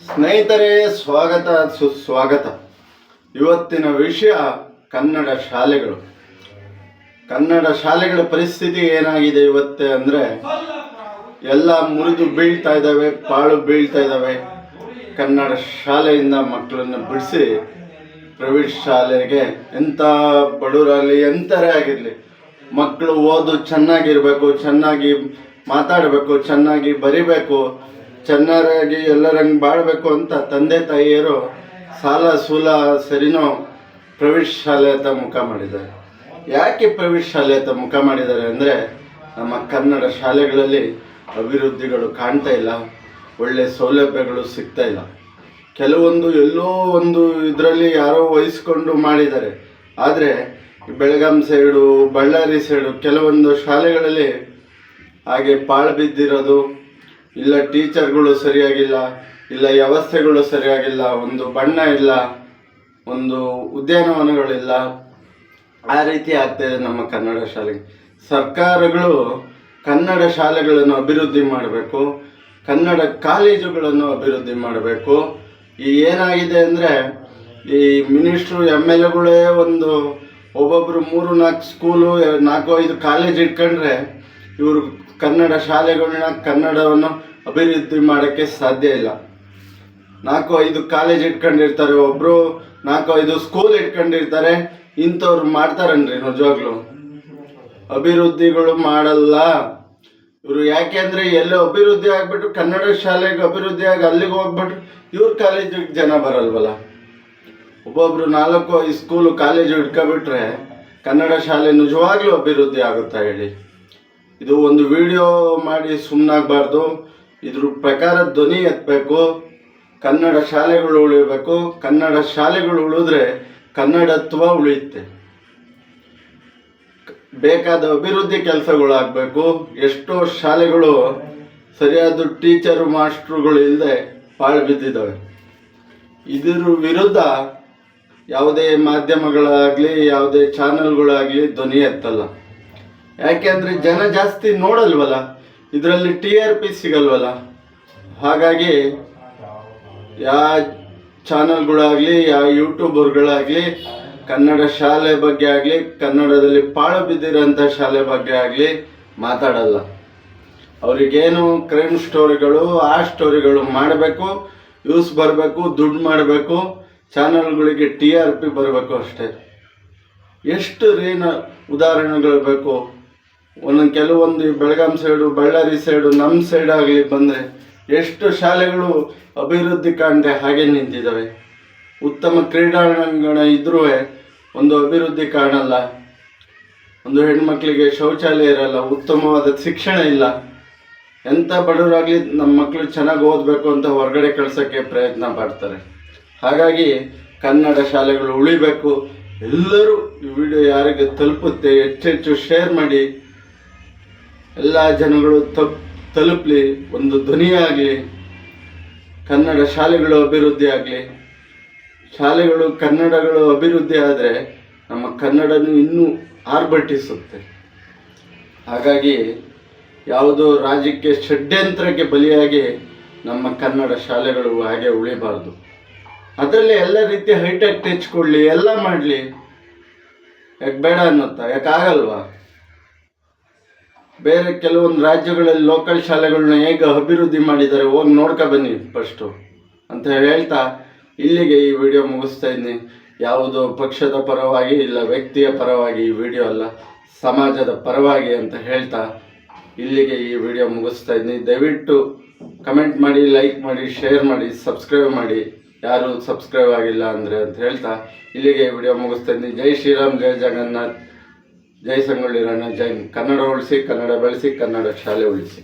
ಸ್ನೇಹಿತರೆ, ಸ್ವಾಗತ ಸುಸ್ವಾಗತ. ಇವತ್ತಿನ ವಿಷಯ ಕನ್ನಡ ಶಾಲೆಗಳು. ಕನ್ನಡ ಶಾಲೆಗಳ ಪರಿಸ್ಥಿತಿ ಏನಾಗಿದೆ ಇವತ್ತೇ ಅಂದರೆ, ಎಲ್ಲ ಮುರಿದು ಬೀಳ್ತಾ ಇದ್ದಾವೆ, ಪಾಳು ಬೀಳ್ತಾ ಇದ್ದಾವೆ. ಕನ್ನಡ ಶಾಲೆಯಿಂದ ಮಕ್ಕಳನ್ನು ಬಿಡಿಸಿ ಪ್ರೈವೇಟ್ ಶಾಲೆಗೆ, ಎಂಥ ಬಡವರಾಗಲಿ ಎಂಥರೇ ಆಗಿರಲಿ, ಮಕ್ಕಳು ಓದು ಚೆನ್ನಾಗಿರಬೇಕು, ಚೆನ್ನಾಗಿ ಮಾತಾಡಬೇಕು, ಚೆನ್ನಾಗಿ ಬರಿಬೇಕು, ಚೆನ್ನಾಗಿ ಎಲ್ಲರಂಗೆ ಬಾಳಬೇಕು ಅಂತ ತಂದೆ ತಾಯಿಯರು ಸಾಲ ಸೂಲ ಸರಿನೋ ಪ್ರೈವೇಟ್ ಶಾಲೆ ಅಂತ ಮುಖ ಮಾಡಿದ್ದಾರೆ. ಯಾಕೆ ಪ್ರೈವೇಟ್ ಶಾಲೆ ಅಂತ ಮುಖ ಮಾಡಿದ್ದಾರೆ ಅಂದರೆ, ನಮ್ಮ ಕನ್ನಡ ಶಾಲೆಗಳಲ್ಲಿ ಅಭಿವೃದ್ಧಿಗಳು ಕಾಣ್ತಾ ಇಲ್ಲ, ಒಳ್ಳೆಯ ಸೌಲಭ್ಯಗಳು ಸಿಗ್ತಾ ಇಲ್ಲ. ಕೆಲವೊಂದು ಎಲ್ಲೋ ಒಂದು ಇದರಲ್ಲಿ ಯಾರೋ ವಹಿಸ್ಕೊಂಡು ಮಾಡಿದ್ದಾರೆ. ಆದರೆ ಬೆಳಗಾಂ ಸೈಡು, ಬಳ್ಳಾರಿ ಸೈಡು ಕೆಲವೊಂದು ಶಾಲೆಗಳಲ್ಲಿ ಹಾಗೆ ಪಾಳು ಬಿದ್ದಿರೋದು, ಇಲ್ಲ ಟೀಚರ್ಗಳು ಸರಿಯಾಗಿಲ್ಲ, ಇಲ್ಲ ವ್ಯವಸ್ಥೆಗಳು ಸರಿಯಾಗಿಲ್ಲ, ಒಂದು ಬಣ್ಣ ಇಲ್ಲ, ಒಂದು ಉದ್ಯಾನವನಗಳಿಲ್ಲ, ಆ ರೀತಿ ಆಗ್ತಾಯಿದೆ ನಮ್ಮ ಕನ್ನಡ ಶಾಲೆಗೆ. ಸರ್ಕಾರಗಳು ಕನ್ನಡ ಶಾಲೆಗಳನ್ನು ಅಭಿವೃದ್ಧಿ ಮಾಡಬೇಕು, ಕನ್ನಡ ಕಾಲೇಜುಗಳನ್ನು ಅಭಿವೃದ್ಧಿ ಮಾಡಬೇಕು. ಈ ಏನಾಗಿದೆ ಅಂದರೆ, ಈ ಮಿನಿಸ್ಟ್ರು MLAಗಳೇ ಒಬ್ಬೊಬ್ಬರು 3-4 ಸ್ಕೂಲು, 4-5 ಕಾಲೇಜ್ ಇಟ್ಕೊಂಡ್ರೆ ಇವರು ಕನ್ನಡ ಶಾಲೆಗಳನ್ನ, ಕನ್ನಡವನ್ನು ಅಭಿವೃದ್ಧಿ ಮಾಡೋಕ್ಕೆ ಸಾಧ್ಯ ಇಲ್ಲ. 4-5 ಕಾಲೇಜ್ ಇಟ್ಕೊಂಡಿರ್ತಾರೆ, ಒಬ್ಬರು 4-5 ಸ್ಕೂಲ್ ಇಟ್ಕೊಂಡಿರ್ತಾರೆ. ಇಂಥವ್ರು ಮಾಡ್ತಾರನ್ರಿ ನಿಜವಾಗ್ಲು? ಅಭಿವೃದ್ಧಿಗಳು ಮಾಡಲ್ಲ ಇವರು. ಯಾಕೆ ಅಂದರೆ, ಎಲ್ಲೋ ಅಭಿವೃದ್ಧಿ ಆಗಿಬಿಟ್ಟು ಕನ್ನಡ ಶಾಲೆಗೆ ಅಭಿವೃದ್ಧಿ ಆಗಿ ಅಲ್ಲಿಗೆ ಹೋಗ್ಬಿಟ್ರು ಇವ್ರ ಕಾಲೇಜಿಗೆ ಜನ ಬರಲ್ವಲ್ಲ. ಒಬ್ಬೊಬ್ರು 4-5 ಸ್ಕೂಲು ಕಾಲೇಜು ಇಟ್ಕೊಬಿಟ್ರೆ ಕನ್ನಡ ಶಾಲೆ ನಿಜವಾಗ್ಲೂ ಅಭಿವೃದ್ಧಿ ಆಗುತ್ತಾ ಹೇಳಿ? ಇದು ಒಂದು ವಿಡಿಯೋ ಮಾಡಿ ಸುಮ್ಮನಾಗಬಾರ್ದು. ಇದ್ರ ಪ್ರಕಾರ ಧ್ವನಿ ಎತ್ತಬೇಕು. ಕನ್ನಡ ಶಾಲೆಗಳು ಉಳಿಬೇಕು. ಕನ್ನಡ ಶಾಲೆಗಳು ಉಳಿದ್ರೆ ಕನ್ನಡತ್ವ ಉಳಿಯುತ್ತೆ. ಬೇಕಾದ ಅಭಿವೃದ್ಧಿ ಕೆಲಸಗಳಾಗಬೇಕು. ಎಷ್ಟೋ ಶಾಲೆಗಳು ಸರಿಯಾದ ಟೀಚರು ಮಾಸ್ಟ್ರುಗಳು ಇಲ್ಲದೆ ಪಾಳು ಬಿದ್ದಿದ್ದಾವೆ. ಇದರ ವಿರುದ್ಧ ಯಾವುದೇ ಮಾಧ್ಯಮಗಳಾಗಲಿ, ಯಾವುದೇ ಚಾನಲ್ಗಳಾಗಲಿ ಧ್ವನಿ ಎತ್ತಲ್ಲ. ಯಾಕೆಂದರೆ ಜನ ಜಾಸ್ತಿ ನೋಡಲ್ವಲ್ಲ, ಇದರಲ್ಲಿ TRP ಸಿಗಲ್ವಲ್ಲ. ಹಾಗಾಗಿ ಯಾವ ಚಾನಲ್ಗಳಾಗಲಿ, ಯಾವ ಯೂಟ್ಯೂಬರ್ಗಳಾಗಲಿ ಕನ್ನಡ ಶಾಲೆ ಬಗ್ಗೆ ಆಗಲಿ, ಕನ್ನಡದಲ್ಲಿ ಪಾಳು ಬಿದ್ದಿರೋಂಥ ಶಾಲೆ ಬಗ್ಗೆ ಆಗಲಿ ಮಾತಾಡಲ್ಲ. ಅವರಿಗೇನು ಕ್ರೈಮ್ ಸ್ಟೋರಿಗಳು, ಆ ಸ್ಟೋರಿಗಳು ಮಾಡಬೇಕು, ವ್ಯೂಸ್ ಬರಬೇಕು, ದುಡ್ಡು ಮಾಡಬೇಕು, ಚಾನಲ್ಗಳಿಗೆ TRP ಬರಬೇಕು ಅಷ್ಟೇ. ಎಷ್ಟು ಉದಾಹರಣೆಗಳು ಬೇಕು? ಕೆಲವೊಂದು ಬೆಳಗಾಂ ಸೈಡು, ಬಳ್ಳಾರಿ ಸೈಡು, ನಮ್ಮ ಸೈಡ್ ಆಗಲಿ ಬಂದರೆ ಎಷ್ಟು ಶಾಲೆಗಳು ಅಭಿವೃದ್ಧಿ ಕಾಣದೆ ಹಾಗೆ ನಿಂತಿದ್ದಾವೆ. ಉತ್ತಮ ಕ್ರೀಡಾಂಗಣ ಇದ್ರೂ ಒಂದು ಅಭಿವೃದ್ಧಿ ಕಾಣಲ್ಲ. ಒಂದು ಹೆಣ್ಮಕ್ಳಿಗೆ ಶೌಚಾಲಯ ಇರಲ್ಲ, ಉತ್ತಮವಾದ ಶಿಕ್ಷಣ ಇಲ್ಲ. ಎಂಥ ಬಡವರಾಗಲಿ ನಮ್ಮ ಮಕ್ಕಳು ಚೆನ್ನಾಗಿ ಓದಬೇಕು ಅಂತ ಹೊರಗಡೆ ಕಳ್ಸೋಕ್ಕೆ ಪ್ರಯತ್ನ ಪಡ್ತಾರೆ. ಹಾಗಾಗಿ ಕನ್ನಡ ಶಾಲೆಗಳು ಉಳಿಬೇಕು. ಎಲ್ಲರೂ ಈ ವಿಡಿಯೋ ಯಾರಿಗೆ ತಲುಪುತ್ತೆ ಹೆಚ್ಚೆಚ್ಚು ಶೇರ್ ಮಾಡಿ, ಎಲ್ಲ ಜನಗಳು ತಲುಪಲಿ, ಒಂದು ಧ್ವನಿಯಾಗಲಿ. ಕನ್ನಡ ಶಾಲೆಗಳು ಅಭಿವೃದ್ಧಿ ಆಗಲಿ. ಶಾಲೆಗಳು, ಕನ್ನಡಗಳು ಅಭಿವೃದ್ಧಿ ಆದರೆ ನಮ್ಮ ಕನ್ನಡನೂ ಇನ್ನೂ ಆರ್ಭಟಿಸುತ್ತೆ. ಹಾಗಾಗಿ ಯಾವುದೋ ರಾಜ್ಯಕ್ಕೆ ಷಡ್ಯಂತ್ರಕ್ಕೆ ಬಲಿಯಾಗಿ ನಮ್ಮ ಕನ್ನಡ ಶಾಲೆಗಳು ಹಾಗೆ ಉಳಿಬಾರ್ದು. ಅದರಲ್ಲಿ ಎಲ್ಲ ರೀತಿಯ ಹೈಟೆಕ್ ತೆಚ್ಕೊಳ್ಳಿ, ಎಲ್ಲ ಮಾಡಲಿ. ಯಾಕೆ ಬೇಡ ಅನ್ನುತ್ತಾ? ಯಾಕಾಗಲ್ವಾ? ಬೇರೆ ಕೆಲವೊಂದು ರಾಜ್ಯಗಳಲ್ಲಿ ಲೋಕಲ್ ಶಾಲೆಗಳನ್ನ ಹೇಗೆ ಅಭಿವೃದ್ಧಿ ಮಾಡಿದ್ದಾರೆ ಹೋಗಿ ನೋಡ್ಕೊ ಬನ್ನಿ ಫಸ್ಟು ಅಂತ ಹೇಳ್ತಾ ಇಲ್ಲಿಗೆ ಈ ವಿಡಿಯೋ ಮುಗಿಸ್ತಾ ಇದ್ದೀನಿ. ಯಾವುದೋ ಪಕ್ಷದ ಪರವಾಗಿ ಇಲ್ಲ, ವ್ಯಕ್ತಿಯ ಪರವಾಗಿ ಈ ವಿಡಿಯೋ ಅಲ್ಲ, ಸಮಾಜದ ಪರವಾಗಿ ಅಂತ ಹೇಳ್ತಾ ಇಲ್ಲಿಗೆ ಈ ವಿಡಿಯೋ ಮುಗಿಸ್ತಾ ಇದ್ದೀನಿ. ದಯವಿಟ್ಟು ಕಮೆಂಟ್ ಮಾಡಿ, ಲೈಕ್ ಮಾಡಿ, ಶೇರ್ ಮಾಡಿ, ಸಬ್ಸ್ಕ್ರೈಬ್ ಮಾಡಿ, ಯಾರು ಸಬ್ಸ್ಕ್ರೈಬ್ ಆಗಿಲ್ಲ ಅಂದರೆ ಅಂತ ಹೇಳ್ತಾ ಇಲ್ಲಿಗೆ ಈ ವಿಡಿಯೋ ಮುಗಿಸ್ತಾ ಇದ್ದೀನಿ. ಜೈ ಶ್ರೀರಾಮ್, ಜೈ ಜಗನ್ನಾಥ್, ಜೈ ಸಂಗೊಳ್ಳಿ ರಾಯಣ್ಣ, ಜೈ ಕನ್ನಡ ಉಳಿಸಿ, ಕನ್ನಡ ಬೆಳೆಸಿ, ಕನ್ನಡ ಶಾಲೆ ಉಳಿಸಿ.